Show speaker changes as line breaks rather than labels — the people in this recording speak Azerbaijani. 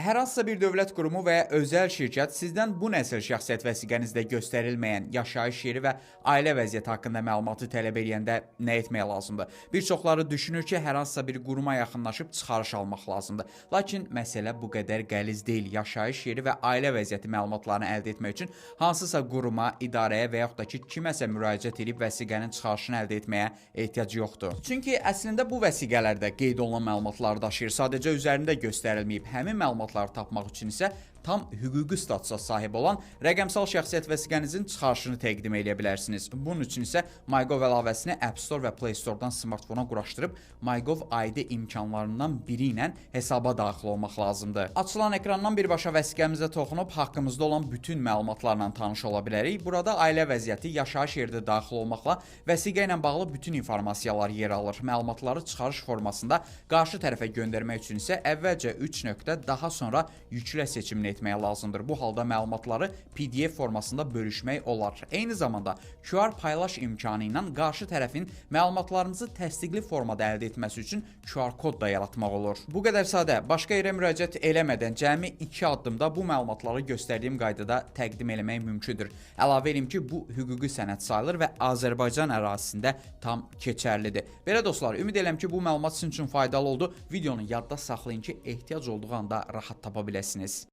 Hər hansısa bir dövlət qurumu və ya özəl şirkət sizdən bu nəsil şəxsiyyət vəsiqənizdə göstərilməyən yaşayış yeri və ailə vəziyyəti haqqında məlumatı tələb edəndə nə etmək lazımdır? Bir çoxları düşünür ki, hər hansısa bir quruma yaxınlaşıb çıxarış almaq lazımdır. Lakin məsələ bu qədər qəliz deyil. Yaşayış yeri və ailə vəziyyəti məlumatlarını əldə etmək üçün hansısa quruma, idarəyə və yaxud da ki, kiməsə müraciət edib vəsiqənin çıxarışını əldə etməyə ehtiyac yoxdur. Çünki əslində bu vəsiqələrdə qeyd olunan məlumatları daşıyır. Sadəcə üzərində göstərilməyib. Həmin məlumatları tapmaq üçün isə tam hüquqi statusa sahib olan rəqəmsal şəxsiyyət vəsiqənizin çıxarışını təqdim edə bilərsiniz. Bunun üçün isə MyGov əlavəsini App Store və Play Store-dan smartfona quraşdırıb MyGov ID imkanlarından biri ilə hesaba daxil olmaq lazımdır. Açılan ekrandan birbaşa vəsiqəmizə toxunub haqqımızda olan bütün məlumatlarla tanış ola bilərik. Burada ailə vəziyyəti, yaşayış yeri də daxil olmaqla vəsiqə ilə bağlı bütün informasiyalar yer alır. Məlumatları çıxarış formasında qarşı tərəfə göndərmək üçün isə əvvəlcə 3 nöqtə, daha sonra yüklə seçimini etmək lazımdır. Bu halda məlumatları PDF formasında bölüşmək olar. Eyni zamanda QR paylaş imkanı ilə qarşı tərəfin məlumatlarınızı təsdiqli formada əldə etməsi üçün QR kod da yaratmaq olur. Bu qədər sadə, başqa yerə müraciət eləmədən cəmi 2 addımda bu məlumatları göstərdiyim qaydada təqdim eləmək mümkündür. Əlavə edim ki, bu hüquqi sənəd sayılır və Azərbaycan ərazisində tam keçərlidir. Belə dostlar, ümid edirəm ki, bu məlumat sizin üçün faydalı oldu. Videonu yadda saxlayın ki, ehtiyac olduğu anda rahat tapa biləsiniz.